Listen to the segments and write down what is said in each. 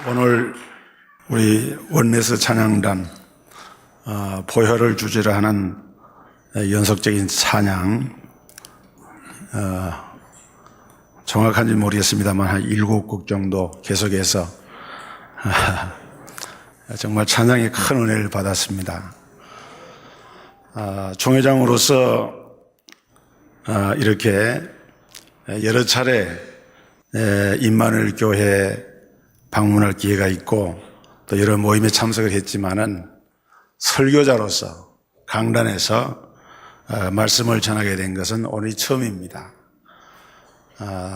오늘 우리 원내스 찬양단 보혈을 주제로 하는 연속적인 찬양, 정확한지 모르겠습니다만 한 7곡 정도 계속해서 정말 찬양의 큰 은혜를 받았습니다. 총회장으로서 이렇게 여러 차례 임마누엘 교회 방문할 기회가 있고 또 여러 모임에 참석을 했지만은 설교자로서 강단에서 말씀을 전하게 된 것은 오늘이 처음입니다.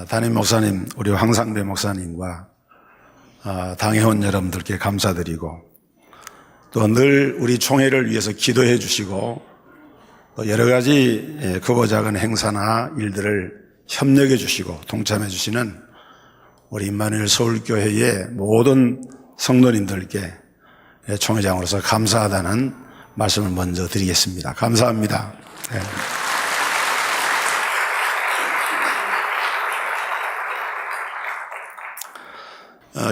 담임 목사님, 우리 황상배 목사님과 당회원 여러분들께 감사드리고 또 늘 우리 총회를 위해서 기도해 주시고 또 여러 가지 크고 작은 행사나 일들을 협력해 주시고 동참해 주시는 우리 임마누엘 서울교회의 모든 성도님들께 총회장으로서 감사하다는 말씀을 먼저 드리겠습니다. 감사합니다.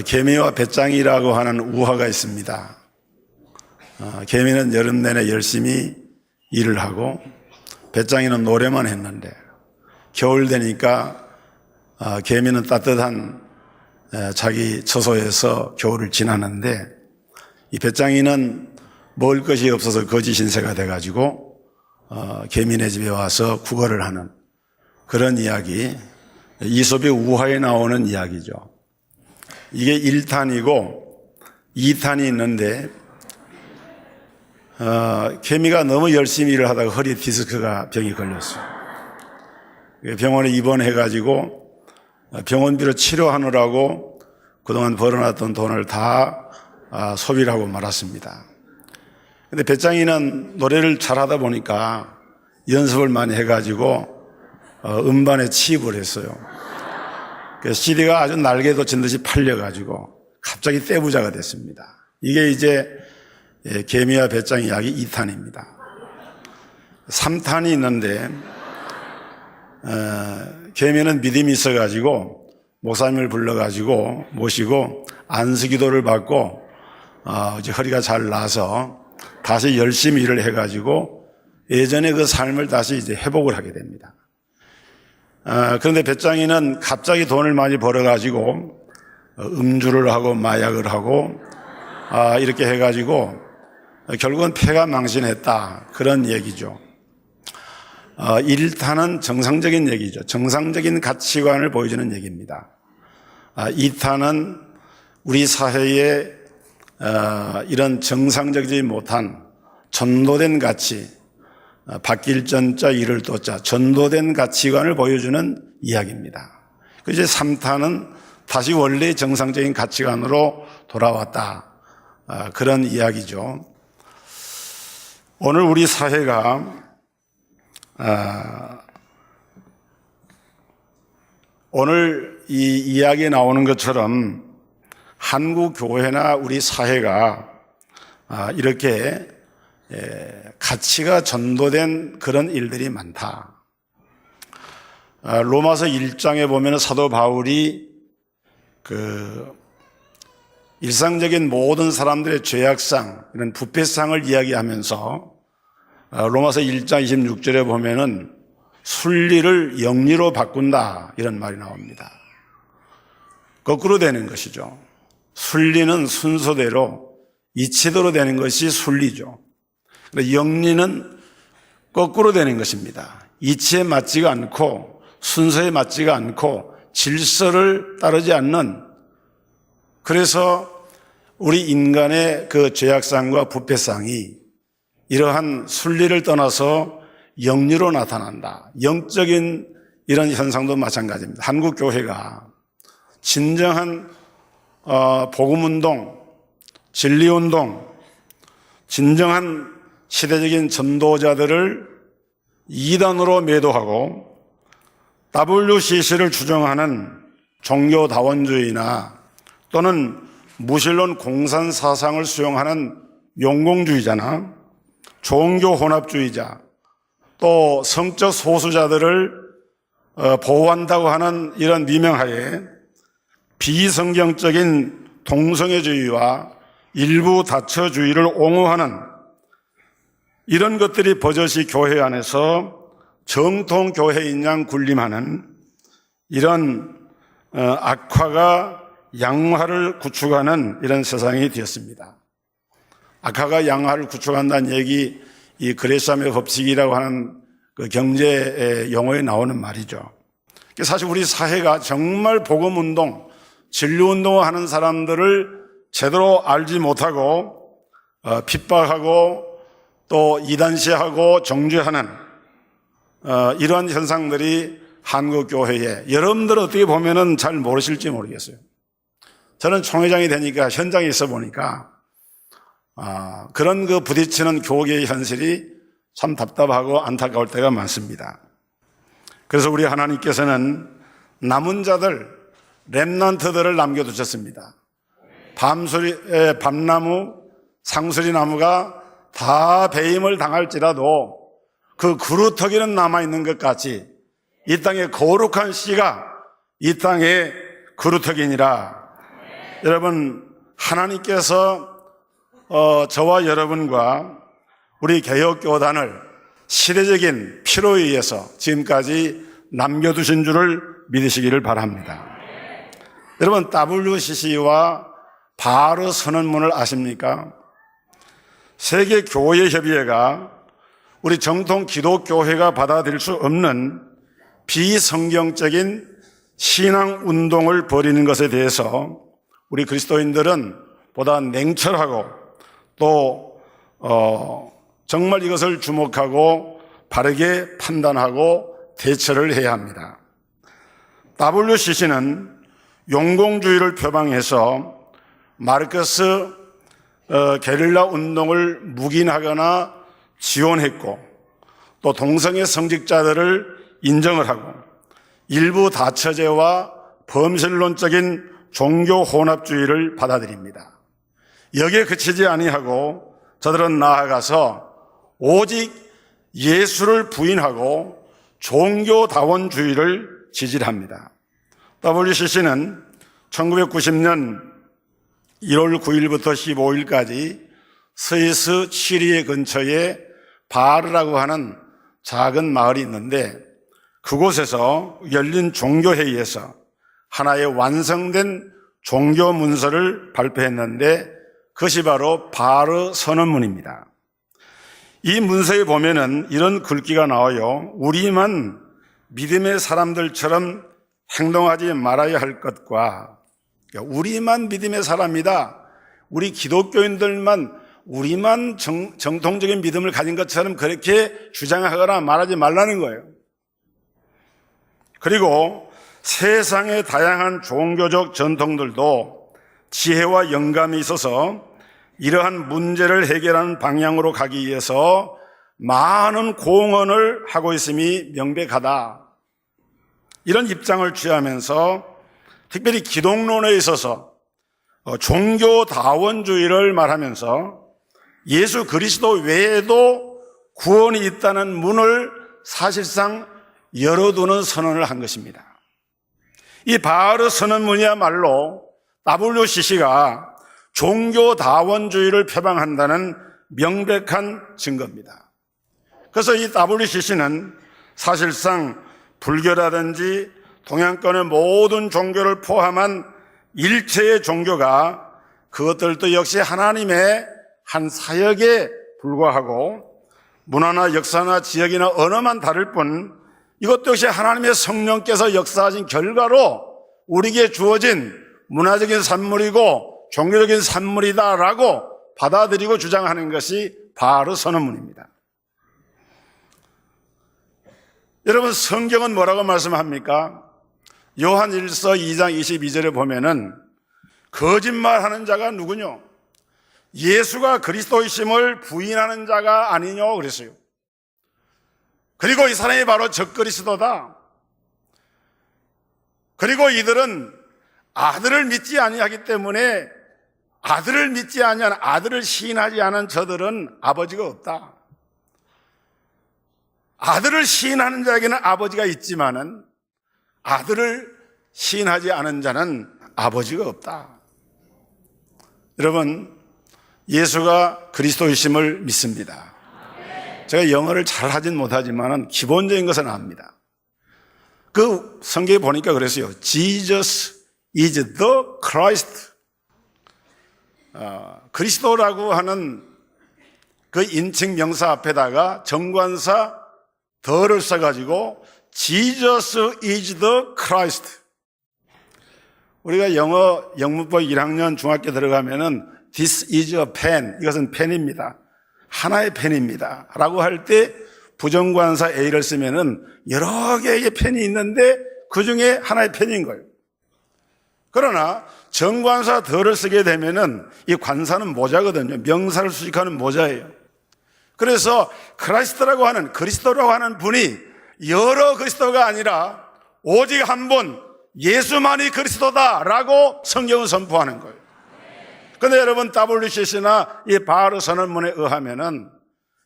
개미와 배짱이라고 하는 우화가 있습니다. 개미는 여름 내내 열심히 일을 하고 배짱이는 노래만 했는데 겨울 되니까 개미는 따뜻한 자기 처소에서 겨울을 지나는데 이 배짱이는 먹을 것이 없어서 거지 신세가 돼가지고 개미네 집에 와서 구걸을 하는 그런 이야기, 이솝의 우화에 나오는 이야기죠. 이게 1탄이고 2탄이 있는데 개미가 너무 열심히 일을 하다가 허리 디스크가 병이 걸렸어요. 병원에 입원해가지고 병원비로 치료하느라고 그동안 벌어놨던 돈을 다 소비를 하고 말았습니다. 근데 배짱이는 노래를 잘하다 보니까 연습을 많이 해가지고 음반에 취입을 했어요. 그래서 CD가 아주 날개 돋친 듯이 팔려가지고 갑자기 떼부자가 됐습니다. 이게 이제 개미와 배짱이 이야기 2탄입니다. 3탄이 있는데 개미는 믿음이 있어가지고 목사님을 불러가지고 모시고 안수기도를 받고 이제 허리가 잘 나서 다시 열심히 일을 해가지고 예전의 그 삶을 다시 이제 회복을 하게 됩니다. 그런데 배짱이는 갑자기 돈을 많이 벌어가지고 음주를 하고 마약을 하고 이렇게 해가지고 결국은 폐가 망신했다 그런 얘기죠. 1탄은 정상적인 얘기죠. 정상적인 가치관을 보여주는 얘기입니다. 2탄은 우리 사회에 이런 정상적이지 못한 전도된 가치, 바뀔 전자 이를 도자 전도된 가치관을 보여주는 이야기입니다. 이제 3탄은 다시 원래 정상적인 가치관으로 돌아왔다 그런 이야기죠. 오늘 우리 사회가 오늘 이 이야기에 나오는 것처럼 한국 교회나 우리 사회가 이렇게 가치가 전도된 그런 일들이 많다. 로마서 1장에 보면 사도 바울이 일상적인 모든 사람들의 죄악상, 이런 부패상을 이야기하면서 로마서 1장 26절에 보면은 순리를 영리로 바꾼다 이런 말이 나옵니다. 거꾸로 되는 것이죠. 순리는 순서대로 이치대로 되는 것이 순리죠. 영리는 거꾸로 되는 것입니다. 이치에 맞지가 않고 순서에 맞지가 않고 질서를 따르지 않는, 그래서 우리 인간의 그 죄악상과 부패상이 이러한 순리를 떠나서 영리로 나타난다. 영적인 이런 현상도 마찬가지입니다. 한국 교회가 진정한 복음운동, 진리운동, 진정한 시대적인 전도자들을 이단으로 매도하고 WCC를 추종하는 종교다원주의나 또는 무신론 공산 사상을 수용하는 용공주의자나 종교혼합주의자, 또 성적 소수자들을 보호한다고 하는 이런 미명하에 비성경적인 동성애주의와 일부 다처주의를 옹호하는 이런 것들이 버젓이 교회 안에서 정통 교회인 양 군림하는 이런 악화가 양화를 구축하는 이런 세상이 되었습니다. 악화가 양화를 구축한다는 얘기, 이 그레시암의 법칙이라고 하는 그 경제 용어에 나오는 말이죠. 사실 우리 사회가 정말 복음운동, 진리운동을 하는 사람들을 제대로 알지 못하고 핍박하고 또 이단시하고 정죄하는 이러한 현상들이 한국교회에, 여러분들 어떻게 보면은 잘 모르실지 모르겠어요. 저는 총회장이 되니까 현장에 있어 보니까 그런 그 부딪히는 교계의 현실이 참 답답하고 안타까울 때가 많습니다. 그래서 우리 하나님께서는 남은 자들, 렘넌트들을 남겨두셨습니다. 밤나무, 상수리나무가 다 배임을 당할지라도 그 그루터기는 남아있는 것 같이 이 땅의 거룩한 씨가 이 땅의 그루터기니라. 여러분, 하나님께서 저와 여러분과 우리 개혁교단을 시대적인 필요에 의해서 지금까지 남겨두신 줄을 믿으시기를 바랍니다. 여러분, WCC와 바르 선언문을 아십니까? 세계교회협의회가 우리 정통 기독교회가 받아들일 수 없는 비성경적인 신앙운동을 벌이는 것에 대해서 우리 그리스도인들은 보다 냉철하고 또 정말 이것을 주목하고 바르게 판단하고 대처를 해야 합니다. WCC는 용공주의를 표방해서 마르크스 게릴라 운동을 묵인하거나 지원했고 또 동성애 성직자들을 인정을 하고 일부 다처제와 범실론적인 종교 혼합주의를 받아들입니다. 여기에 그치지 아니하고 저들은 나아가서 오직 예수를 부인하고 종교다원주의를 지지합니다. WCC는 1990년 1월 9일부터 15일까지 스위스 취리에 근처에 바르라고 하는 작은 마을이 있는데 그곳에서 열린 종교회의에서 하나의 완성된 종교 문서를 발표했는데 그것이 바로 바르 선언문입니다. 이 문서에 보면은 이런 글귀가 나와요. 우리만 믿음의 사람들처럼 행동하지 말아야 할 것과, 우리만 믿음의 사람이다. 우리 기독교인들만 우리만 정통적인 믿음을 가진 것처럼 그렇게 주장하거나 말하지 말라는 거예요. 그리고 세상의 다양한 종교적 전통들도 지혜와 영감이 있어서 이러한 문제를 해결하는 방향으로 가기 위해서 많은 공헌을 하고 있음이 명백하다. 이런 입장을 취하면서 특별히 기독론에 있어서 종교다원주의를 말하면서 예수 그리스도 외에도 구원이 있다는 문을 사실상 열어두는 선언을 한 것입니다. 이 바르 선언문이야말로 WCC가 종교다원주의를 표방한다는 명백한 증거입니다. 그래서 이 WCC는 사실상 불교라든지 동양권의 모든 종교를 포함한 일체의 종교가 그것들도 역시 하나님의 한 사역에 불과하고 문화나 역사나 지역이나 언어만 다를 뿐 이것도 역시 하나님의 성령께서 역사하신 결과로 우리에게 주어진 문화적인 산물이고 종교적인 산물이다라고 받아들이고 주장하는 것이 바르 선언문입니다. 여러분, 성경은 뭐라고 말씀합니까? 요한 1서 2장 22절에 보면은 거짓말하는 자가 누구뇨? 예수가 그리스도이심을 부인하는 자가 아니뇨 그랬어요. 그리고 이 사람이 바로 적그리스도다. 그리고 이들은 아들을 믿지 아니하기 때문에 아들을 믿지 아니하는, 아들을 시인하지 않은 저들은 아버지가 없다. 아들을 시인하는 자에게는 아버지가 있지만은 아들을 시인하지 않은 자는 아버지가 없다. 여러분, 예수가 그리스도이심을 믿습니다. 제가 영어를 잘 하진 못하지만 기본적인 것은 압니다. 그 성경에 보니까 그랬어요. Jesus is the Christ. 그리스도라고 하는 그 인칭 명사 앞에다가 정관사 더를 써가지고 Jesus is the Christ. 우리가 영어 영문법 1학년 중학교 들어가면은 This is a pen. 이것은 펜입니다. 하나의 펜입니다. 라고 할 때 부정관사 A를 쓰면은 여러 개의 펜이 있는데 그 중에 하나의 펜인 거예요. 그러나 정관사 더를 쓰게 되면은 이 관사는 모자거든요. 명사를 수식하는 모자예요. 그래서 크라이스트라고 하는, 그리스도라고 하는 분이 여러 그리스도가 아니라 오직 한 분, 예수만이 그리스도다라고 성경은 선포하는 거예요. 그런데 여러분, WCC나 이 바하르 선언문에 의하면은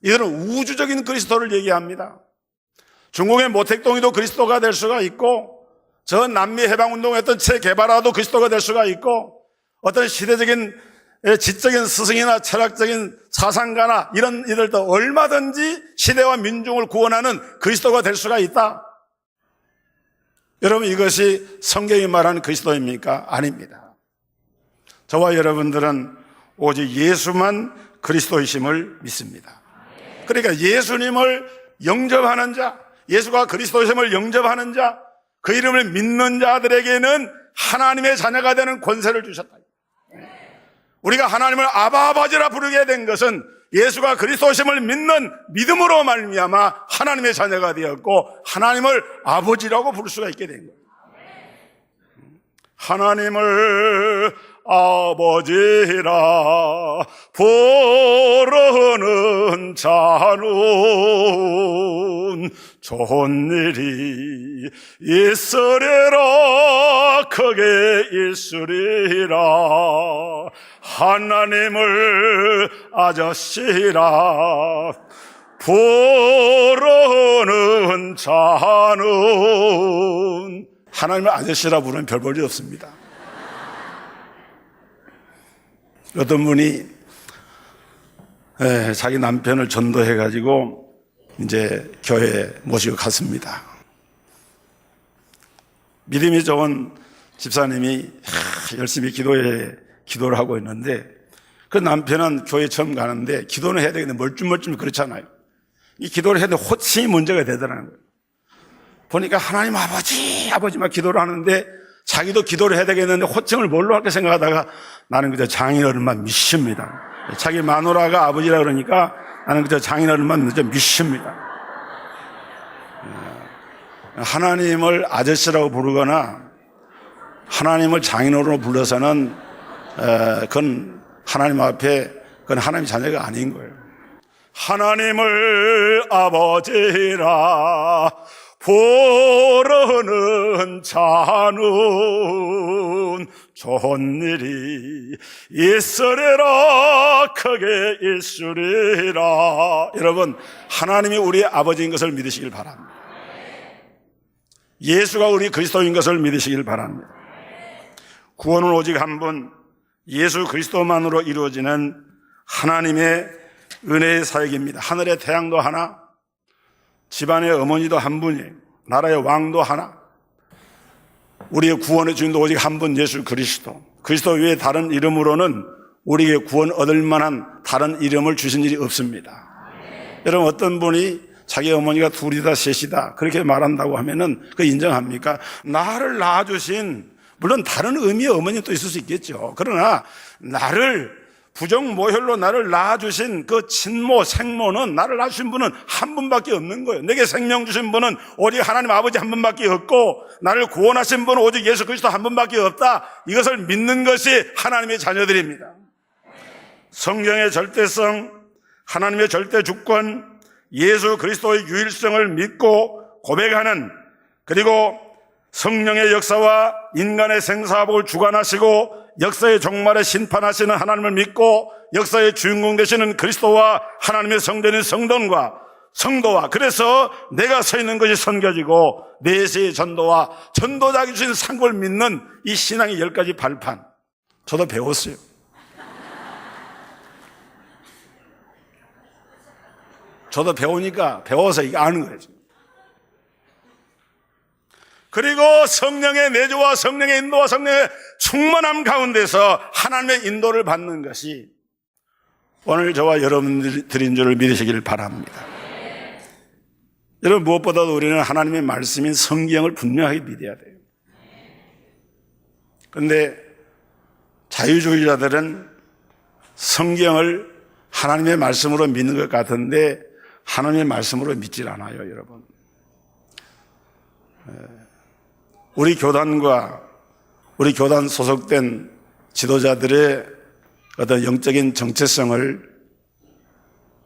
이들은 우주적인 그리스도를 얘기합니다. 중국의 모택동이도 그리스도가 될 수가 있고, 저 남미 해방운동했던 체 게바라도 그리스도가 될 수가 있고, 어떤 시대적인 지적인 스승이나 철학적인 사상가나 이런 이들도 얼마든지 시대와 민중을 구원하는 그리스도가 될 수가 있다. 여러분, 이것이 성경이 말하는 그리스도입니까? 아닙니다. 저와 여러분들은 오직 예수만 그리스도이심을 믿습니다. 그러니까 예수님을 영접하는 자, 예수가 그리스도이심을 영접하는 자, 그 이름을 믿는 자들에게는 하나님의 자녀가 되는 권세를 주셨다. 우리가 하나님을 아바 아버지라 부르게 된 것은 예수가 그리스도심을 믿는 믿음으로 말미암아 하나님의 자녀가 되었고 하나님을 아버지라고 부를 수가 있게 된 거예요. 하나님을 아버지라 부르는 자는 좋은 일이 있으리라, 크게 있으리라. 하나님을 아저씨라 부르는 자는, 하나님을 아저씨라 부르면 별 볼 일 없습니다. 어떤 분이 자기 남편을 전도해가지고 이제 교회에 모시고 갔습니다. 믿음이 좋은 집사님이 열심히 기도를 하고 있는데, 그 남편은 교회 처음 가는데 기도는 해야 되겠는데 멀뚱멀뚱 그렇잖아요. 이 기도를 해도 호칭이 문제가 되더라는 거예요. 보니까 하나님 아버지만 기도를 하는데 자기도 기도를 해야 되겠는데 호칭을 뭘로 할까 생각하다가 나는 그저 장인어른만 믿습니다. 자기 마누라가 아버지라 그러니까 나는 그저 장인어른만 믿습니다. 하나님을 아저씨라고 부르거나 하나님을 장인어른으로 불러서는 그건 하나님 앞에, 그건 하나님 자녀가 아닌 거예요. 하나님을 아버지라 부르는 자는 좋은 일이 있으리라, 크게 있으리라. 여러분, 하나님이 우리의 아버지인 것을 믿으시길 바랍니다. 예수가 우리 그리스도인 것을 믿으시길 바랍니다. 구원은 오직 한 분, 예수 그리스도만으로 이루어지는 하나님의 은혜의 사역입니다. 하늘의 태양도 하나, 집안의 어머니도 한 분이에요. 나라의 왕도 하나. 우리의 구원의 주인도 오직 한 분, 예수 그리스도. 그리스도 외에 다른 이름으로는 우리에게 구원 얻을 만한 다른 이름을 주신 일이 없습니다. 여러분, 어떤 분이 자기 어머니가 둘이다 셋이다 그렇게 말한다고 하면은 그거 인정합니까? 나를 낳아주신, 물론 다른 의미의 어머니도 있을 수 있겠죠. 그러나 나를 부정모혈로 나를 낳아주신 그 친모, 생모는, 나를 낳으신 분은 한 분밖에 없는 거예요. 내게 생명 주신 분은 오직 하나님 아버지 한 분밖에 없고, 나를 구원하신 분은 오직 예수 그리스도 한 분밖에 없다. 이것을 믿는 것이 하나님의 자녀들입니다. 성경의 절대성, 하나님의 절대 주권, 예수 그리스도의 유일성을 믿고 고백하는, 그리고 성령의 역사와 인간의 생사복을 주관하시고 역사의 종말에 심판하시는 하나님을 믿고 역사의 주인공 되시는 그리스도와 하나님의 성전인 성도와, 그래서 내가 서 있는 것이 선교지고 내세의 전도와 전도자에게 주신 상급을 믿는 이 신앙의 10가지 발판, 저도 배웠어요. 저도 배워서 이거 아는 거예요. 그리고 성령의 내조와 성령의 인도와 성령의 충만함 가운데서 하나님의 인도를 받는 것이 오늘 저와 여러분들인 줄을 믿으시기를 바랍니다. 여러분, 무엇보다도 우리는 하나님의 말씀인 성경을 분명하게 믿어야 돼요. 그런데 자유주의자들은 성경을 하나님의 말씀으로 믿는 것 같은데 하나님의 말씀으로 믿질 않아요, 여러분. 우리 교단과 우리 교단 소속된 지도자들의 어떤 영적인 정체성을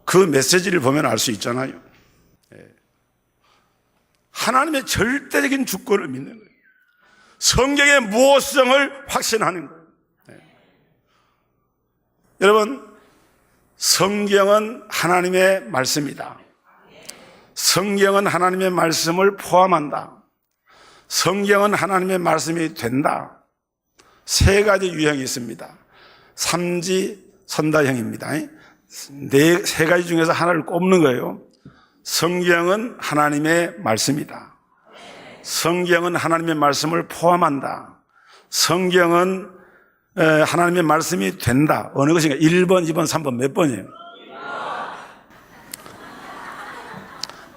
그 메시지를 보면 알 수 있잖아요. 하나님의 절대적인 주권을 믿는 거예요. 성경의 무호성을 확신하는 거예요. 여러분, 성경은 하나님의 말씀이다. 성경은 하나님의 말씀을 포함한다. 성경은 하나님의 말씀이 된다. 세 가지 유형이 있습니다. 삼지선다형입니다. 세 가지 중에서 하나를 꼽는 거예요. 성경은 하나님의 말씀이다. 성경은 하나님의 말씀을 포함한다. 성경은 하나님의 말씀이 된다. 어느 것인가? 1번, 2번, 3번 몇 번이에요?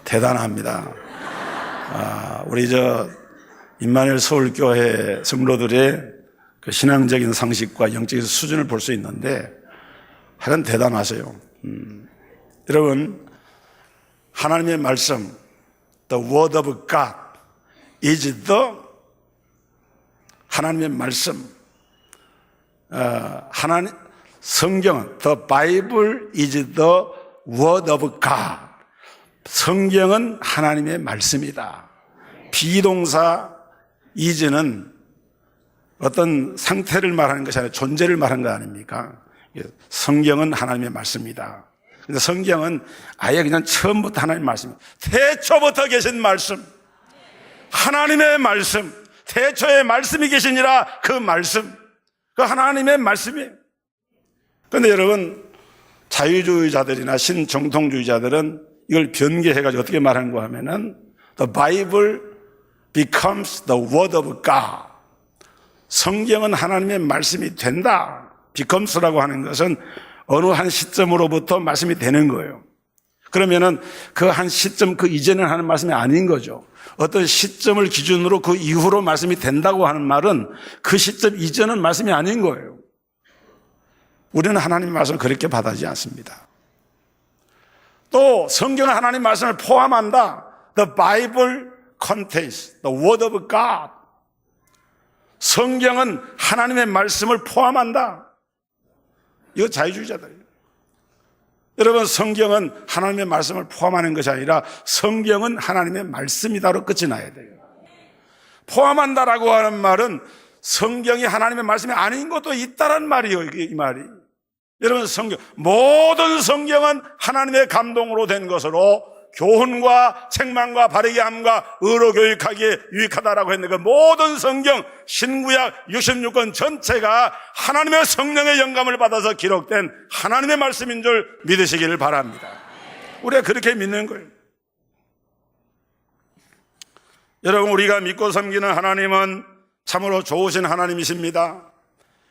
대단합니다. 우리 임마누엘 서울교회 성도들의 그 신앙적인 상식과 영적인 수준을 볼 수 있는데 하여간 대단하세요. 여러분, 하나님의 말씀, the word of God is the 하나님의 말씀. 성경은 the Bible is the word of God. 성경은 하나님의 말씀이다. 비동사 is는 어떤 상태를 말하는 것이 아니라 존재를 말하는 거 아닙니까? 성경은 하나님의 말씀이다. 근데 성경은 아예 그냥 처음부터 하나님의 말씀입니다. 태초부터 계신 말씀, 하나님의 말씀, 태초에 말씀이 계시니라 그 말씀, 그 하나님의 말씀이에요. 그런데 여러분, 자유주의자들이나 신정통주의자들은 이걸 변개해가지고 어떻게 말하는가 하면은 The Bible becomes the word of God. 성경은 하나님의 말씀이 된다. becomes라고 하는 것은 어느 한 시점으로부터 말씀이 되는 거예요. 그러면은 그 한 시점 그 이전에는 하는 말씀이 아닌 거죠. 어떤 시점을 기준으로 그 이후로 말씀이 된다고 하는 말은 그 시점 이전은 말씀이 아닌 거예요. 우리는 하나님의 말씀을 그렇게 받아들이지 않습니다. 또 성경은 하나님의 말씀을 포함한다. The Bible contains the word of God. 성경은 하나님의 말씀을 포함한다. 이거 자유주의자들이에요. 여러분, 성경은 하나님의 말씀을 포함하는 것이 아니라 성경은 하나님의 말씀이다로 끝이 나야 돼요. 포함한다라고 하는 말은 성경이 하나님의 말씀이 아닌 것도 있다란 말이에요. 이 말이. 여러분, 모든 성경은 하나님의 감동으로 된 것으로 교훈과 책망과 바르게 함과 의로 교육하기에 유익하다라고 했는데 그 모든 성경 신구약 66권 전체가 하나님의 성령의 영감을 받아서 기록된 하나님의 말씀인 줄 믿으시기를 바랍니다. 우리가 그렇게 믿는 거예요. 여러분, 우리가 믿고 섬기는 하나님은 참으로 좋으신 하나님이십니다.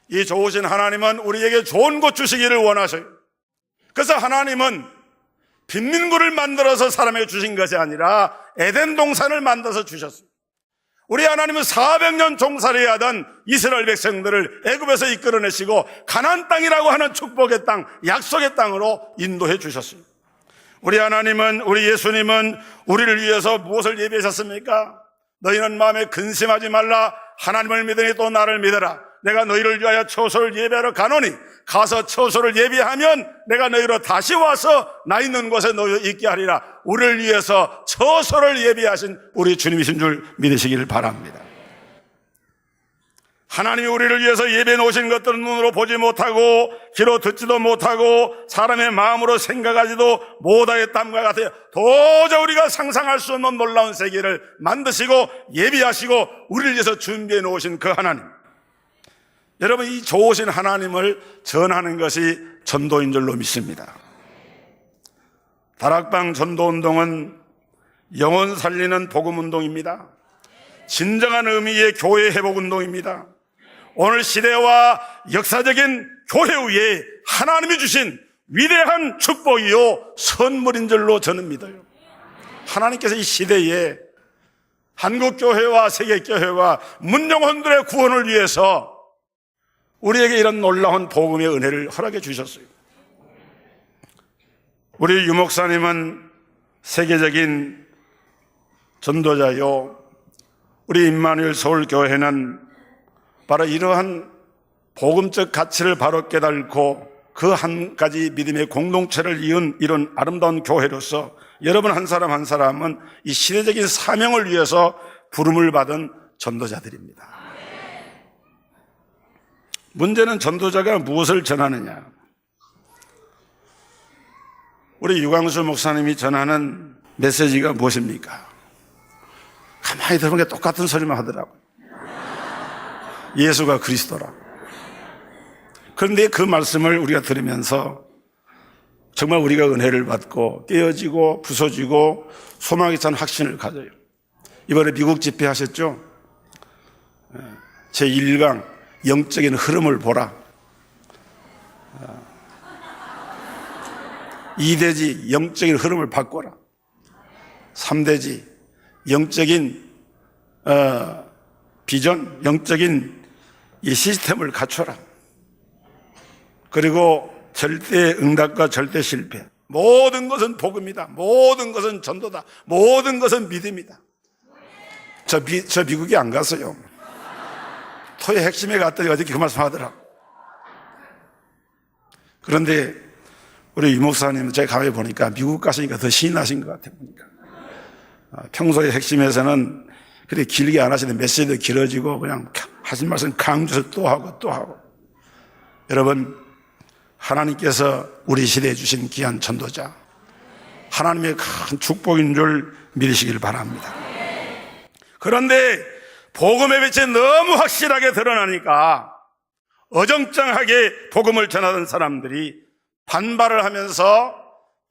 이 좋으신 하나님은 우리에게 좋은 것 주시기를 원하셔요. 그래서 하나님은 빈민구를 만들어서 사람에게 주신 것이 아니라 에덴 동산을 만들어서 주셨습니다. 우리 하나님은 400년 종살이 하던 이스라엘 백성들을 애굽에서 이끌어내시고 가나안 땅이라고 하는 축복의 땅, 약속의 땅으로 인도해 주셨습니다. 우리 하나님은, 우리 예수님은 우리를 위해서 무엇을 예비하셨습니까? 너희는 마음에 근심하지 말라. 하나님을 믿으니 또 나를 믿어라. 내가 너희를 위하여 처소를 예비하러 가노니 가서 처소를 예비하면 내가 너희로 다시 와서 나 있는 곳에 너희 있게 하리라. 우리를 위해서 처소를 예비하신 우리 주님이신 줄 믿으시기를 바랍니다. 하나님이 우리를 위해서 예비해 놓으신 것들은 눈으로 보지 못하고 귀로 듣지도 못하고 사람의 마음으로 생각하지도 못하겠다함과 같아요. 도저히 우리가 상상할 수 없는 놀라운 세계를 만드시고 예비하시고 우리를 위해서 준비해 놓으신 그 하나님, 여러분, 이 좋으신 하나님을 전하는 것이 전도인 줄로 믿습니다. 다락방 전도운동은 영혼 살리는 복음운동입니다. 진정한 의미의 교회 회복운동입니다. 오늘 시대와 역사적인 교회 위에 하나님이 주신 위대한 축복이요 선물인 줄로 저는 믿어요. 하나님께서 이 시대에 한국교회와 세계교회와 문영혼들의 구원을 위해서 우리에게 이런 놀라운 복음의 은혜를 허락해 주셨어요. 우리 유 목사님은 세계적인 전도자요, 우리 임마누엘 서울교회는 바로 이러한 복음적 가치를 바로 깨닫고 그 한 가지 믿음의 공동체를 이은 이런 아름다운 교회로서 여러분 한 사람 한 사람은 이 시대적인 사명을 위해서 부름을 받은 전도자들입니다. 문제는 전도자가 무엇을 전하느냐. 우리 유광수 목사님이 전하는 메시지가 무엇입니까? 가만히 들어보니까 똑같은 소리만 하더라고요. 예수가 그리스도라. 그런데 그 말씀을 우리가 들으면서 정말 우리가 은혜를 받고 깨어지고 부서지고 소망에 찬 확신을 가져요. 이번에 미국 집회하셨죠? 제1강 영적인 흐름을 보라. 2대지 영적인 흐름을 바꿔라. 3대지 영적인 비전, 영적인 이 시스템을 갖춰라. 그리고 절대 응답과 절대 실패. 모든 것은 복음이다. 모든 것은 전도다. 모든 것은 믿음이다. 저 미국에 안 갔어요. 토의 핵심에 갔더니 어저께 그 말씀 하더라. 그런데 우리 유 목사님 제가 가만히 보니까 미국 가시니까 더 신이 나신 것 같아요. 보니까. 평소에 핵심에서는 그렇게 길게 안 하시는데 메시지도 길어지고 그냥 하신 말씀 강조해서 또 하고 또 하고. 여러분, 하나님께서 우리 시대에 주신 귀한 전도자, 하나님의 큰 축복인 줄 믿으시길 바랍니다. 그런데 복음의 빛이 너무 확실하게 드러나니까 어정쩡하게 복음을 전하던 사람들이 반발을 하면서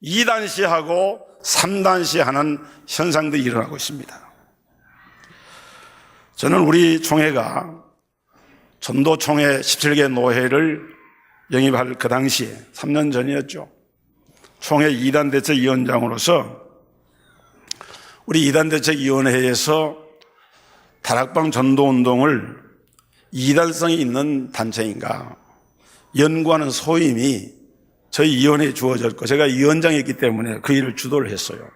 2단시하고 3단시하는 현상들이 일어나고 있습니다. 저는 우리 총회가 전도총회 17개 노회를 영입할 그 당시에 3년 전이었죠. 총회 2단 대책위원장으로서 우리 2단 대책위원회에서 다락방 전도운동을 2단성이 있는 단체인가 연구하는 소임이 저희 위원회에 주어졌고 제가 위원장이었기 때문에 그 일을 주도를 했어요.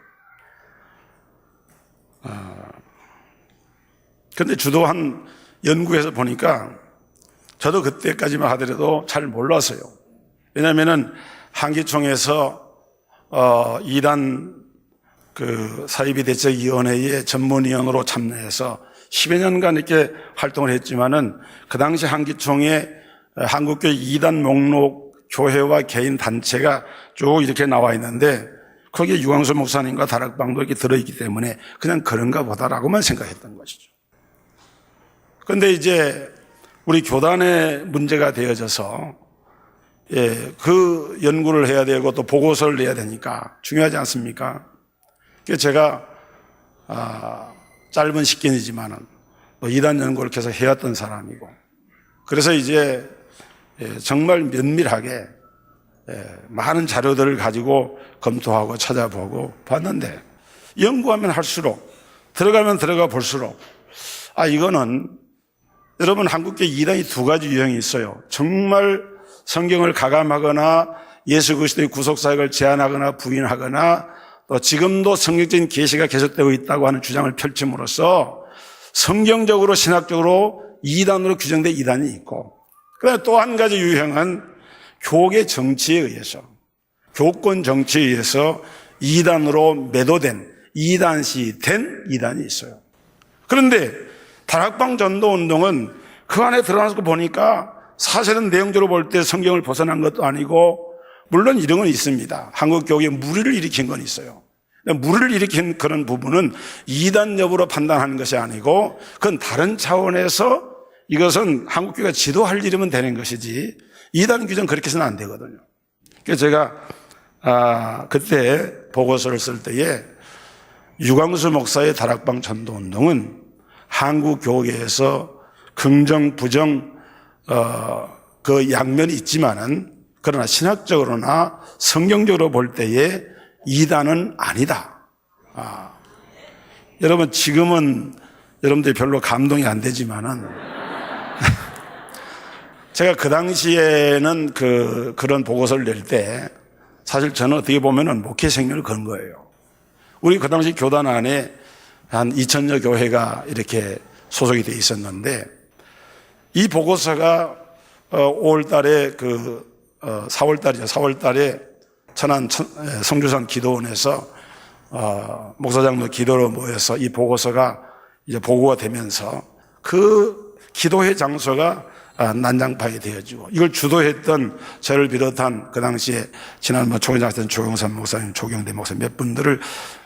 그런데 주도한 연구에서 보니까 저도 그때까지만 하더라도 잘 몰랐어요. 왜냐하면은 한기총에서 2단 그 사이비 대책위원회의 전문위원으로 참여해서 10여 년간 이렇게 활동을 했지만은 그 당시 한기총에 한국교회 2단 목록 교회와 개인 단체가 쭉 이렇게 나와 있는데 거기에 유광수 목사님과 다락방도 이렇게 들어있기 때문에 그냥 그런가 보다라고만 생각했던 것이죠. 그런데 이제 우리 교단의 문제가 되어져서 그 연구를 해야 되고 또 보고서를 내야 되니까 중요하지 않습니까? 그래서 제가 짧은 시간이지만은 또 2단 연구를 계속 해왔던 사람이고 그래서 이제 정말 면밀하게 많은 자료들을 가지고 검토하고 찾아보고 봤는데 연구하면 할수록 들어가면 들어가 볼수록 이거는 여러분 한국교회 2단이 두 가지 유형이 있어요. 정말 성경을 가감하거나 예수 그리스도의 구속사역을 제안하거나 부인하거나 또 지금도 성경적인 계시가 계속되고 있다고 하는 주장을 펼침으로써 성경적으로 신학적으로 2단으로 규정된 2단이 있고 그다음에 또 한 가지 유형은 교계 정치에 의해서 교권 정치에 의해서 2단으로 매도된 2단시 된 2단이 있어요. 그런데 다락방 전도운동은 그 안에 들어가서 보니까 사실은 내용적으로 볼 때 성경을 벗어난 것도 아니고 물론 이런 건 있습니다. 한국교회에 무리를 일으킨 건 있어요. 무리를 일으킨 그런 부분은 2단 여부로 판단하는 것이 아니고 그건 다른 차원에서 이것은 한국교회가 지도할 일이면 되는 것이지 2단 규정 그렇게 해서는 안 되거든요. 그래서 제가 그때 보고서를 쓸 때에 유광수 목사의 다락방 전도운동은 한국 교계에서 긍정, 부정 그 양면이 있지만은 그러나 신학적으로나 성경적으로 볼 때에 이단은 아니다. 여러분 지금은 여러분들이 별로 감동이 안 되지만은 제가 그 당시에는 그런 보고서를 낼 때 사실 저는 어떻게 보면은 목회 생명을 건 거예요. 우리 그 당시 교단 안에 한 2,000여 교회가 이렇게 소속이 돼 있었는데 이 보고서가 5월 달에 4월 달이죠. 4월 달에 천안 성주산 기도원에서 목사장도 기도로 모여서 이 보고서가 이제 보고가 되면서 그 기도회 장소가 난장판이 되어지고 이걸 주도했던 저를 비롯한 그 당시에 지난 총회장했던 조경삼 목사님, 조경대 목사님 몇 분들을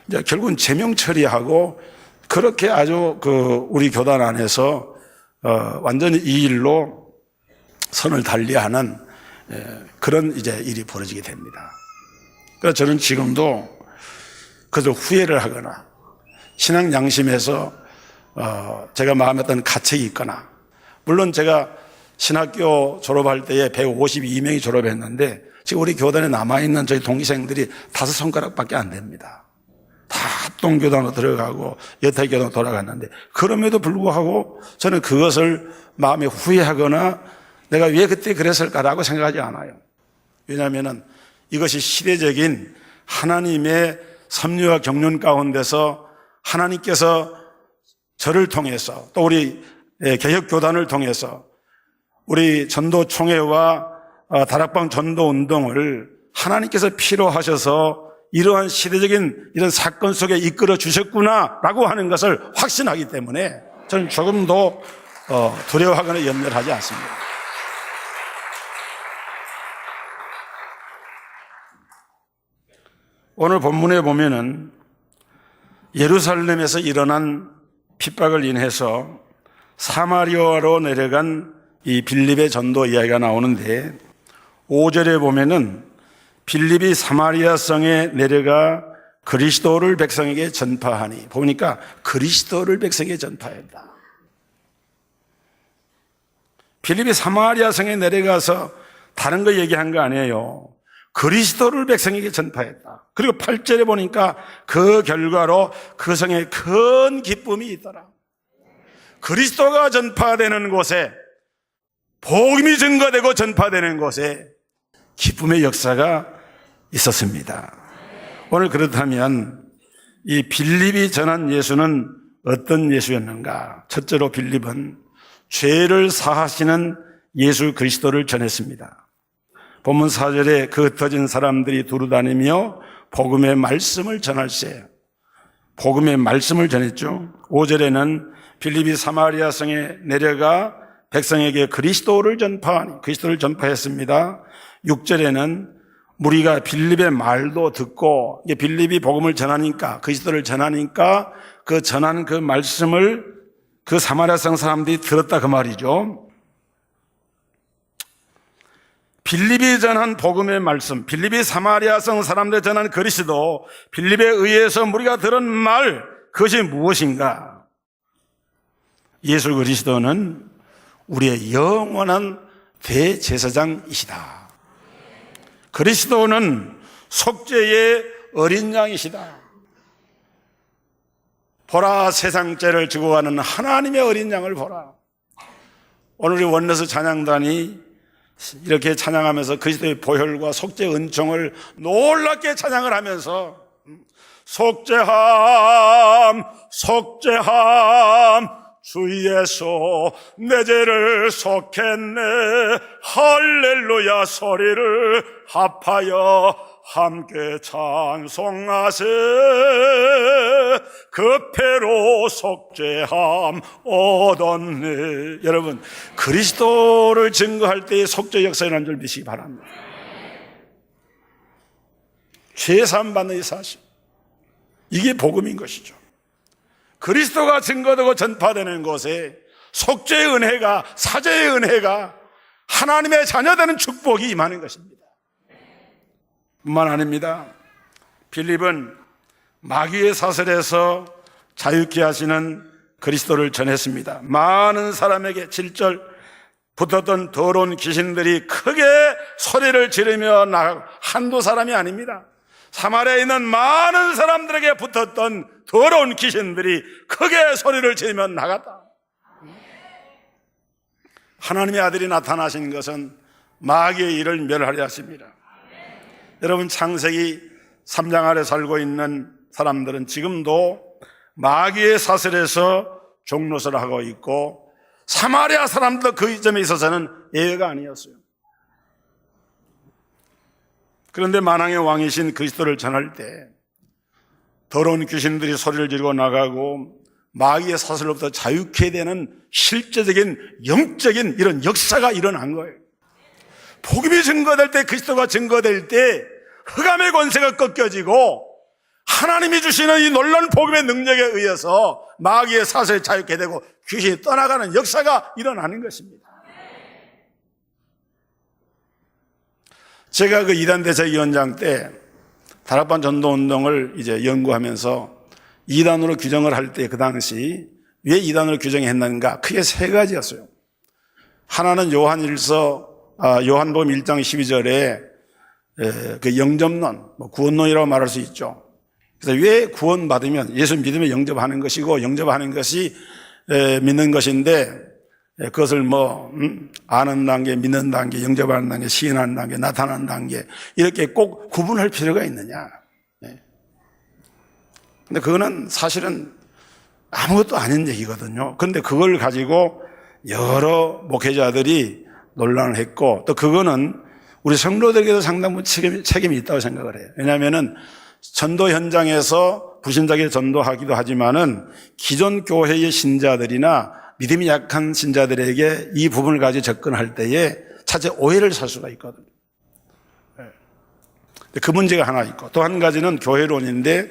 이제 결국은 제명 처리하고 그렇게 아주 우리 교단 안에서 완전히 이 일로 선을 달리하는 그런 이제 일이 벌어지게 됩니다. 그래서 저는 지금도 그저 후회를 하거나 신앙 양심에서 제가 마음에 어떤 가책이 있거나 물론 제가 신학교 졸업할 때에 152명이 졸업했는데 지금 우리 교단에 남아있는 저희 동기생들이 5손가락밖에 안 됩니다. 다 합동교단으로 들어가고 여타교단으로 돌아갔는데 그럼에도 불구하고 저는 그것을 마음에 후회하거나 내가 왜 그때 그랬을까라고 생각하지 않아요. 왜냐하면 이것이 시대적인 하나님의 섭리와 경륜 가운데서 하나님께서 저를 통해서 또 우리 개혁교단을 통해서 우리 전도총회와 다락방 전도운동을 하나님께서 필요하셔서 이러한 시대적인 이런 사건 속에 이끌어 주셨구나라고 하는 것을 확신하기 때문에 저는 조금도 두려워하거나 염려하지 않습니다. 오늘 본문에 보면은 예루살렘에서 일어난 핍박을 인해서 사마리아로 내려간 이 빌립의 전도 이야기가 나오는데 5절에 보면은 빌립이 사마리아 성에 내려가 그리스도를 백성에게 전파하니 보니까 그리스도를 백성에게 전파했다. 빌립이 사마리아 성에 내려가서 다른 거 얘기한 거 아니에요. 그리스도를 백성에게 전파했다. 그리고 8절에 보니까 그 결과로 그 성에 큰 기쁨이 있더라. 그리스도가 전파되는 곳에 복음이 증거되고 전파되는 곳에 기쁨의 역사가 있었습니다. 오늘 그렇다면 이 빌립이 전한 예수는 어떤 예수였는가? 첫째로 빌립은 죄를 사하시는 예수 그리스도를 전했습니다. 본문 4절에 그 흩어진 사람들이 두루다니며 복음의 말씀을 전할세. 복음의 말씀을 전했죠. 5절에는 빌립이 사마리아 성에 내려가 백성에게 그리스도를 전파하니 그리스도를 전파했습니다. 6절에는 무리가 빌립의 말도 듣고 빌립이 복음을 전하니까 그리스도를 전하니까 그 전한 그 말씀을 그 사마리아 성 사람들이 들었다 그 말이죠. 빌립이 전한 복음의 말씀, 빌립이 사마리아 성 사람들 전한 그리스도, 빌립에 의해서 우리가 들은 말, 그것이 무엇인가? 예수 그리스도는 우리의 영원한 대제사장이시다. 그리스도는 속죄의 어린 양이시다. 보라, 세상 죄를 지고 가는 하나님의 어린 양을 보라. 오늘 우리 원내스 찬양단이 이렇게 찬양하면서 그리스도의 보혈과 속죄의 은총을 놀랍게 찬양을 하면서 속죄함 속죄함 주 예수 내 죄를 속했네 할렐루야 소리를 합하여 함께 찬송하세 그 패로 속죄함 얻었네. 여러분 그리스도를 증거할 때의 속죄 역사에 난 줄 믿으시기 바랍니다. 죄사함 받는 이 사실, 이게 복음인 것이죠. 그리스도가 증거되고 전파되는 곳에 속죄의 은혜가, 사죄의 은혜가, 하나님의 자녀되는 축복이 임하는 것입니다. 뿐만 아닙니다. 빌립은 마귀의 사슬에서 자유케 하시는 그리스도를 전했습니다. 많은 사람에게 7절 붙었던 더러운 귀신들이 크게 소리를 지르며 나가고, 한두 사람이 아닙니다. 사마리아에 있는 많은 사람들에게 붙었던 더러운 귀신들이 크게 소리를 지르며 나갔다. 하나님의 아들이 나타나신 것은 마귀의 일을 멸하려 하십니다. 여러분, 창세기 3장 아래 살고 있는 사람들은 지금도 마귀의 사슬에서 종노릇을 하고 있고, 사마리아 사람들도 그 점에 있어서는 예외가 아니었어요. 그런데 만왕의 왕이신 그리스도를 전할 때 더러운 귀신들이 소리를 지르고 나가고 마귀의 사슬로부터 자유케 되는 실제적인 영적인 이런 역사가 일어난 거예요. 복음이 증거될 때, 그리스도가 증거될 때 흑암의 권세가 꺾여지고 하나님이 주시는 이 놀라운 복음의 능력에 의해서 마귀의 사슬에 자유케 되고 귀신이 떠나가는 역사가 일어나는 것입니다. 제가 그 이단 대책위원장 때 다락방 전도운동을 이제 연구하면서 이단으로 규정을 할 때 그 당시 왜 이단으로 규정했는가? 크게 세 가지였어요. 하나는 요한복음 1장 12절에 그 영접론, 구원론이라고 말할 수 있죠. 그래서 왜 구원받으면 예수 믿으면 영접하는 것이고, 영접하는 것이 믿는 것인데, 그것을 아는 단계, 믿는 단계, 영접하는 단계, 시인하는 단계, 나타나는 단계, 이렇게 꼭 구분할 필요가 있느냐. 근데 그거는 사실은 아무것도 아닌 얘기거든요. 그런데 그걸 가지고 여러 목회자들이 논란을 했고, 또 그거는 우리 성도들에게도 상당 부분 책임이 있다고 생각을 해요. 왜냐하면은 전도 현장에서 불신자에게 전도하기도 하지만은 기존 교회의 신자들이나 믿음이 약한 신자들에게 이 부분을 가지고 접근할 때에 차제 오해를 살 수가 있거든요. 그 문제가 하나 있고, 또 한 가지는 교회론인데,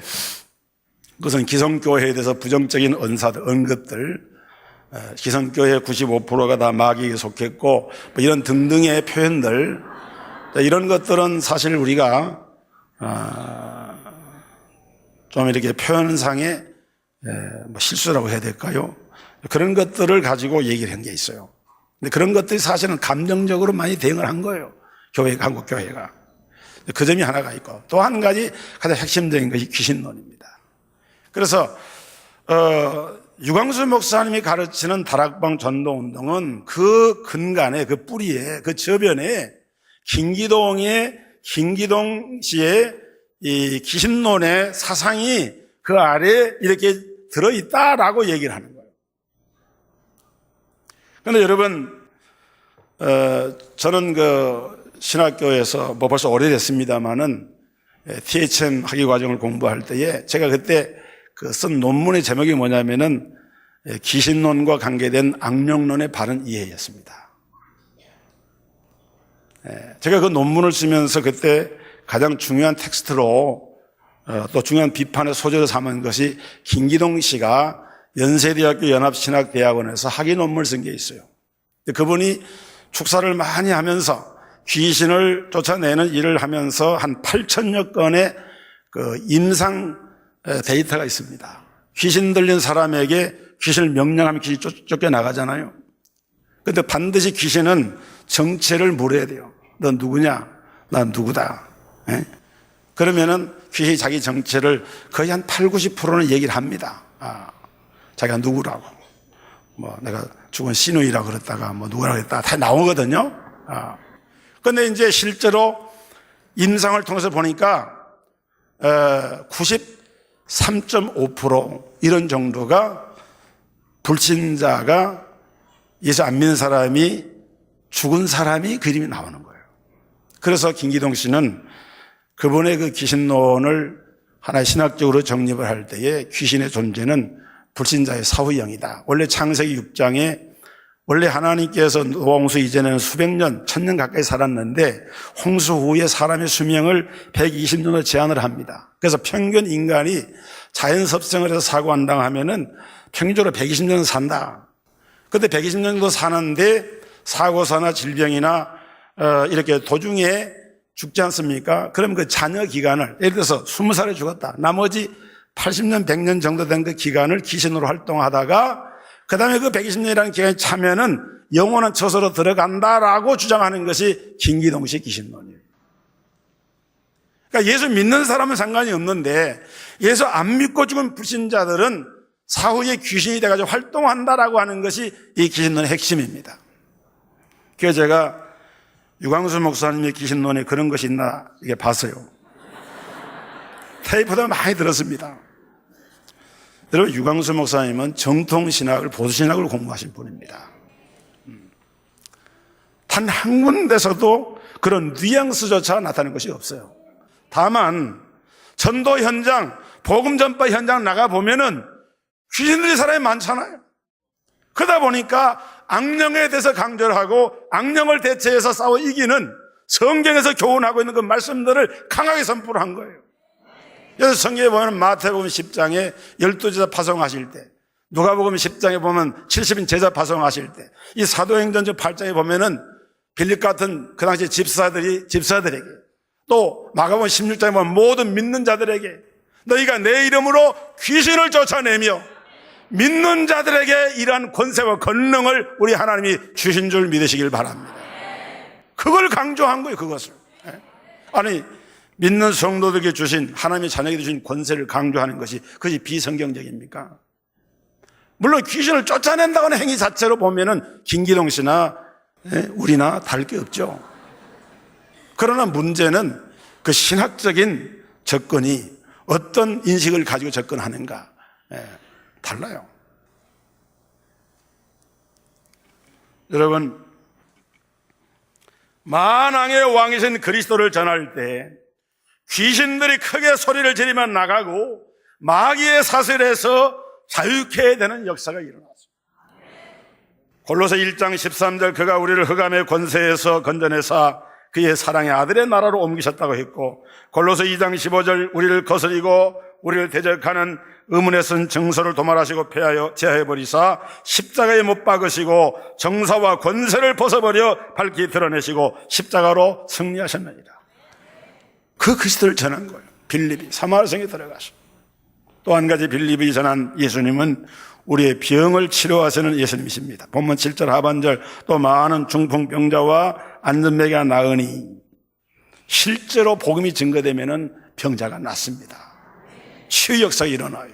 그것은 기성교회에 대해서 부정적인 언사들, 언급들, 기성교회 95%가 다 마귀에 속했고, 이런 등등의 표현들, 이런 것들은 사실 우리가 좀 이렇게 표현상의 실수라고 해야 될까요? 그런 것들을 가지고 얘기를 한 게 있어요. 근데 그런 것들이 사실은 감정적으로 많이 대응을 한 거예요. 한국 교회가. 그 점이 하나가 있고, 또 한 가지 가장 핵심적인 것이 귀신론입니다. 그래서 유광수 목사님이 가르치는 다락방 전도운동은 그 근간에, 그 뿌리에, 그 저변에 김기동 씨의 이 귀신론의 사상이 그 아래에 이렇게 들어있다라고 얘기를 하는 거예요. 그런데 여러분, 저는 그 신학교에서 벌써 오래됐습니다만은 THM 학위 과정을 공부할 때에 제가 그때 그 쓴 논문의 제목이 뭐냐면은 귀신론과 관계된 악령론의 바른 이해였습니다. 제가 그 논문을 쓰면서 그때 가장 중요한 텍스트로 또 중요한 비판의 소재로 삼은 것이 김기동 씨가 연세대학교 연합신학대학원에서 학위 논문을 쓴 게 있어요. 그분이 축사를 많이 하면서 귀신을 쫓아내는 일을 하면서 한 8천여 건의 그 임상 데이터가 있습니다. 귀신 들린 사람에게 귀신을 명령하면 귀신이 쫓겨나가잖아요. 그런데 반드시 귀신은 정체를 물어야 돼요. 너 누구냐? 난 누구다. 그러면은 귀신이 자기 정체를 거의 한 8, 90%는 얘기를 합니다. 자기가 누구라고. 내가 죽은 시누이라고 그랬다가 누구라고 했다가 다 나오거든요. 그런데 이제 실제로 임상을 통해서 보니까 93.5% 이런 정도가 불신자가 예수 안 믿는 사람이 죽은 사람이 그림이 나오는 거예요. 그래서 김기동 씨는 그분의 그 귀신론을 하나의 신학적으로 정립을 할 때에 귀신의 존재는 불신자의 사후형이다. 원래 창세기 6장에 원래 하나님께서 노홍수 이전에는 수백 년, 1000년 가까이 살았는데 홍수 후에 사람의 수명을 120년으로 제한을 합니다. 그래서 평균 인간이 자연 섭생을 해서 사고 안 당하면은 평균적으로 120년 산다. 그런데 120년 정도 사는데 사고사나 질병이나 이렇게 도중에 죽지 않습니까? 그럼 그 잔여 기간을, 예를 들어서 20살에 죽었다. 나머지 80년, 100년 정도 된 그 기간을 귀신으로 활동하다가 그 다음에 그 120년이라는 기간이 차면은 영원한 처소로 들어간다라고 주장하는 것이 김기동식 귀신론이에요. 그러니까 예수 믿는 사람은 상관이 없는데 예수 안 믿고 죽은 불신자들은 사후에 귀신이 돼가지고 활동한다라고 하는 것이 이 귀신론의 핵심입니다. 그래서 제가 유광수 목사님의 귀신론에 그런 것이 있나 이게 봤어요. 테이프도 많이 들었습니다. 여러분, 유광수 목사님은 정통신학을, 보수신학을 공부하신 분입니다. 단 한 군데서도 그런 뉘앙스조차 나타낸 것이 없어요. 다만 전도 현장, 복음 전파 현장 나가보면은 귀신들이 사람이 많잖아요. 그러다 보니까 악령에 대해서 강조를 하고 악령을 대체해서 싸워 이기는 성경에서 교훈하고 있는 그 말씀들을 강하게 선포를 한 거예요. 그래서 성경에 보면 마태복음 10장에 12제자 파송하실 때, 누가복음 10장에 보면 70인 제자 파송하실 때, 이 사도행전 8장에 보면은 빌립 같은 그 당시 집사들에게, 또 마가복음 16장에 보면 모든 믿는 자들에게 너희가 내 이름으로 귀신을 쫓아내며 믿는 자들에게 이러한 권세와 권능을 우리 하나님이 주신 줄 믿으시길 바랍니다. 그걸 강조한 거예요, 그것을. 아니, 믿는 성도들에게 주신, 하나님의 자녀에게 주신 권세를 강조하는 것이 그것이 비성경적입니까? 물론 귀신을 쫓아낸다고 하는 행위 자체로 보면은 김기동 씨나 우리나 다를 게 없죠. 그러나 문제는 그 신학적인 접근이 어떤 인식을 가지고 접근하는가 달라요. 여러분, 만왕의 왕이신 그리스도를 전할 때 귀신들이 크게 소리를 지르며 나가고 마귀의 사슬에서 자유케 되는 역사가 일어났습니다. 골로새 1장 13절 그가 우리를 흑암의 권세에서 건져내사 그의 사랑의 아들의 나라로 옮기셨다고 했고, 골로새 2장 15절 우리를 거스리고 우리를 대적하는 의문에 쓴 정서를 도말하시고 제하여버리사 십자가에 못 박으시고 정사와 권세를 벗어버려 밝히 드러내시고 십자가로 승리하셨느니라. 그 그리스도를 전한 거예요. 빌립이 사마리아성에 들어가서. 또 한 가지 빌립이 전한 예수님은 우리의 병을 치료하시는 예수님이십니다. 본문 7절 하반절 또 많은 중풍병자와 안전병자가 나으니, 실제로 복음이 증거되면은 병자가 낫습니다. 치유 역사가 일어나요.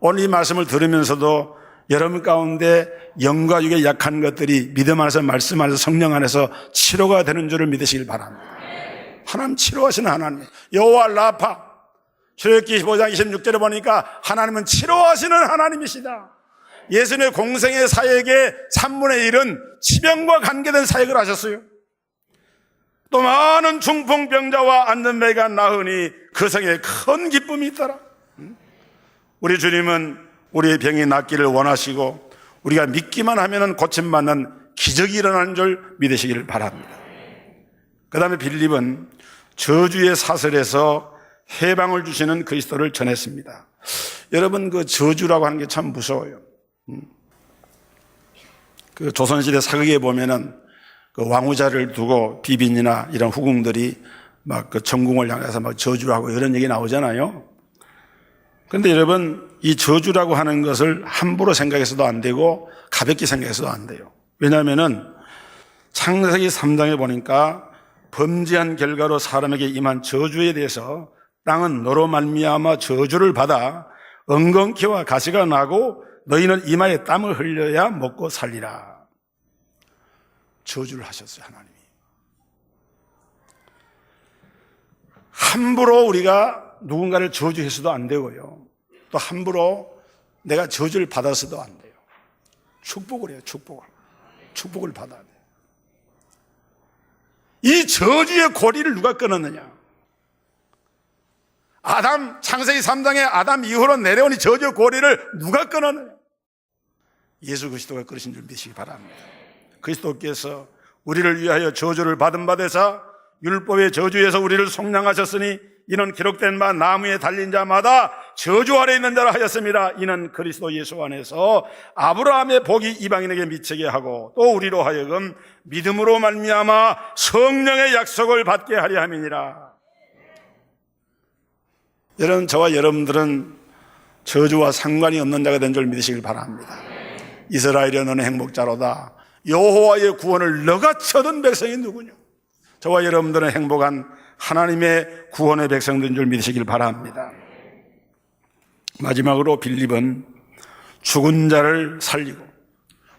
오늘 이 말씀을 들으면서도 여러분 가운데 영과 육에 약한 것들이 믿음 안에서 말씀 안에서 성령 안에서 치료가 되는 줄을 믿으시길 바랍니다. 하나님 치료하시는 하나님, 여호와 라파, 출애굽기 15장 26절에 보니까 하나님은 치료하시는 하나님이시다. 예수님의 공생의 사역의 3분의 1은 치병과 관계된 사역을 하셨어요. 또 많은 중풍병자와 안전병자가 나으니 그 성에 큰 기쁨이 있더라. 우리 주님은 우리의 병이 낫기를 원하시고 우리가 믿기만 하면 고침받는 기적이 일어나는 줄 믿으시기를 바랍니다. 그 다음에 빌립은 저주의 사슬에서 해방을 주시는 그리스도를 전했습니다. 여러분, 그 저주라고 하는 게 참 무서워요. 그 조선시대 사극에 보면은 그 왕후자를 두고 비빈이나 이런 후궁들이 막 그 전궁을 향해서 막 저주하고 이런 얘기 나오잖아요. 그런데 여러분, 이 저주라고 하는 것을 함부로 생각해서도 안 되고 가볍게 생각해서도 안 돼요. 왜냐하면은 창세기 3장에 보니까 범죄한 결과로 사람에게 임한 저주에 대해서 땅은 너로 말미암아 저주를 받아 엉겅퀴와 가시가 나고 너희는 이마에 땀을 흘려야 먹고 살리라. 저주를 하셨어요, 하나님이. 함부로 우리가 누군가를 저주해서도 안 되고요. 또 함부로 내가 저주를 받아서도 안 돼요. 축복을 해요, 축복을. 축복을 받아야 돼요. 이 저주의 고리를 누가 끊었느냐? 창세기 3장에 아담 이후로 내려온 이 저주의 고리를 누가 끊었느냐? 예수 그리스도가 끊으신 줄 믿으시기 바랍니다. 그리스도께서 우리를 위하여 저주를 받은 바 되사 율법의 저주에서 우리를 속량하셨으니 이는 기록된 바 나무에 달린 자마다 저주 아래 있는 자라 하였습니다. 이는 그리스도 예수 안에서 아브라함의 복이 이방인에게 미치게 하고 또 우리로 하여금 믿음으로 말미암아 성령의 약속을 받게 하려 함이니라. 여러분, 저와 여러분들은 저주와 상관이 없는 자가 된 줄 믿으시길 바랍니다. 이스라엘이여 너는 행복자로다. 여호와의 구원을 너같이 얻은 백성이 누구냐? 저와 여러분들은 행복한 하나님의 구원의 백성들인 줄 믿으시길 바랍니다. 마지막으로 빌립은 죽은 자를 살리고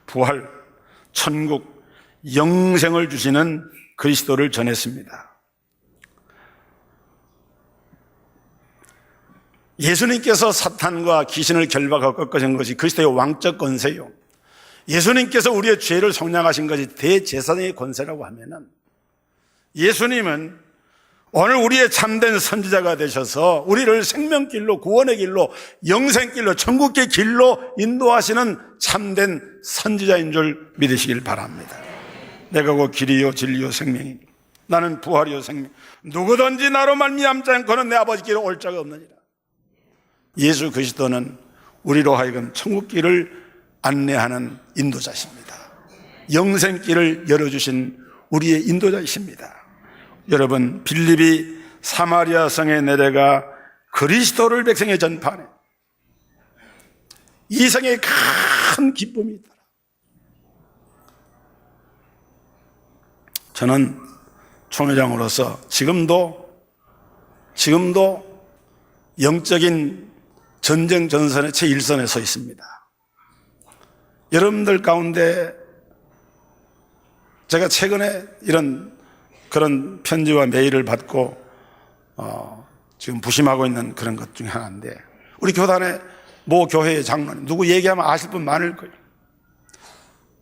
부활, 천국, 영생을 주시는 그리스도를 전했습니다. 예수님께서 사탄과 귀신을 결박하고 꺾으신 것이 그리스도의 왕적 권세요. 예수님께서 우리의 죄를 속량하신 것이 대제사장의 권세라고 하면은 예수님은 오늘 우리의 참된 선지자가 되셔서 우리를 생명길로, 구원의 길로, 영생길로, 천국의 길로 인도하시는 참된 선지자인 줄 믿으시길 바랍니다. 내가 곧 길이요 진리요 생명이니 나는 부활이요 생명, 누구든지 나로 말미암지 않고는 내 아버지께로 올 자가 없느니라. 예수 그리스도는 우리로 하여금 천국길을 안내하는 인도자십니다. 영생길을 열어주신 우리의 인도자이십니다. 여러분, 빌립이 사마리아 성에 내려가 그리스도를 백성에 전파하네. 이 성에 큰 기쁨이 있더라. 저는 총회장으로서 지금도 영적인 전쟁 전선의 제1선에 서 있습니다. 여러분들 가운데 제가 최근에 그런 편지와 메일을 받고 지금 부심하고 있는 그런 것 중에 하나인데, 우리 교단의 모 교회의 장로님, 누구 얘기하면 아실 분 많을 거예요.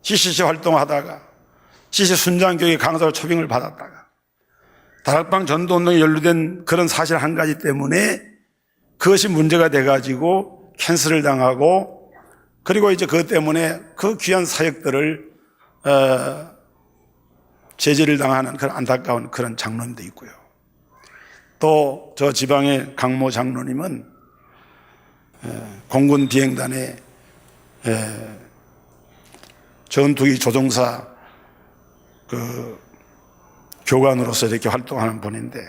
CCC 활동하다가 CCC 순장교회 강사로 초빙을 받았다가 다락방 전도운동에 연루된 그런 사실 한 가지 때문에 그것이 문제가 돼가지고 캔슬을 당하고, 그리고 이제 그것 때문에 그 귀한 사역들을 제재를 당하는 그런 안타까운 그런 장로님도 있고요. 또 저 지방의 강모 장로님은 공군 비행단의 전투기 조종사 그 교관으로서 이렇게 활동하는 분인데,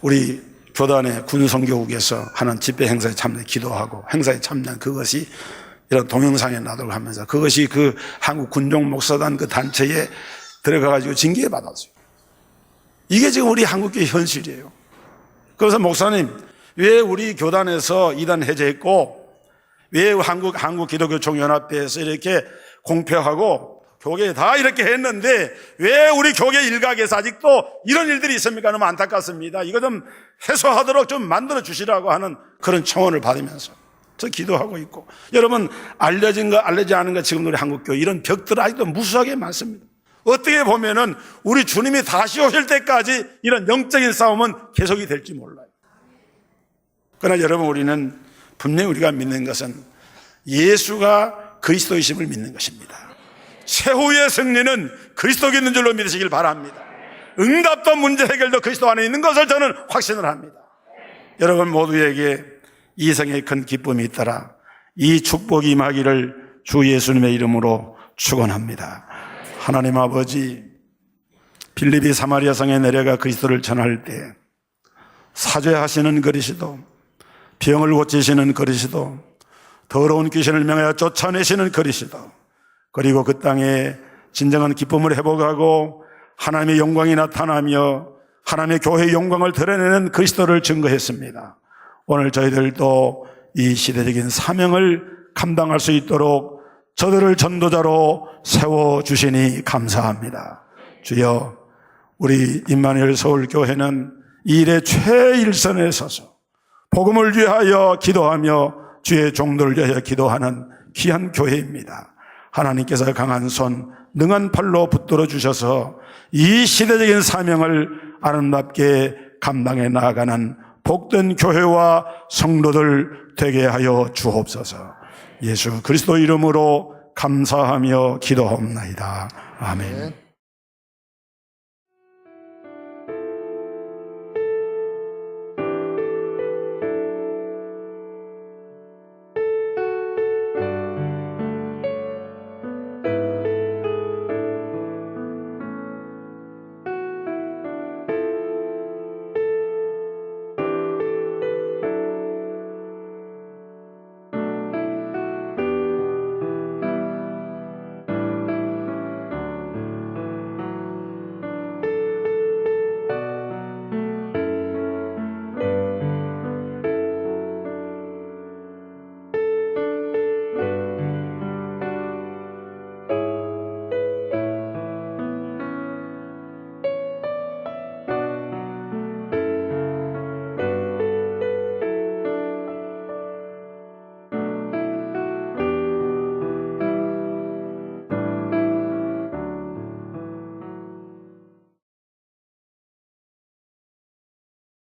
우리 교단의 군성교국에서 하는 집회 행사에 참여, 기도하고 행사에 참여한 그것이 이런 동영상에 나도록 하면서 그것이 그 한국 군종 목사단 그 단체에 들어가가지고 징계받았어요. 이게 지금 우리 한국교회 현실이에요. 그래서 목사님, 왜 우리 교단에서 이단 해제했고, 왜 한국 기독교 총연합회에서 이렇게 공표하고 교계 다 이렇게 했는데 왜 우리 교계 일각에서 아직도 이런 일들이 있습니까? 너무 안타깝습니다. 이거 좀 해소하도록 좀 만들어 주시라고 하는 그런 청원을 받으면서 저 기도하고 있고, 여러분, 알려진 거 알려지지 않은 거 지금 우리 한국교회 이런 벽들 아직도 무수하게 많습니다. 어떻게 보면은 우리 주님이 다시 오실 때까지 이런 영적인 싸움은 계속이 될지 몰라요. 그러나 여러분, 우리는 분명히 우리가 믿는 것은 예수가 그리스도이심을 믿는 것입니다. 최후의 승리는 그리스도에 있는 줄로 믿으시길 바랍니다. 응답도 문제 해결도 그리스도 안에 있는 것을 저는 확신을 합니다. 여러분 모두에게 이생의 큰 기쁨이 있더라. 이 축복이 임하기를 주 예수님의 이름으로 축원합니다. 하나님 아버지, 빌립이 사마리아 성에 내려가 그리스도를 전할 때 사죄하시는 그리스도, 병을 고치시는 그리스도, 더러운 귀신을 명하여 쫓아내시는 그리스도, 그리고 그 땅에 진정한 기쁨을 회복하고 하나님의 영광이 나타나며 하나님의 교회의 영광을 드러내는 그리스도를 증거했습니다. 오늘 저희들도 이 시대적인 사명을 감당할 수 있도록 저들을 전도자로 세워주시니 감사합니다. 주여, 우리 임마누엘 서울교회는 이 일의 최일선에 서서 복음을 위하여 기도하며 주의 종들을 위하여 기도하는 귀한 교회입니다. 하나님께서 강한 손, 능한 팔로 붙들어 주셔서 이 시대적인 사명을 아름답게 감당해 나아가는 복된 교회와 성도들 되게 하여 주옵소서. 예수 그리스도 이름으로 감사하며 기도하옵나이다. 아멘.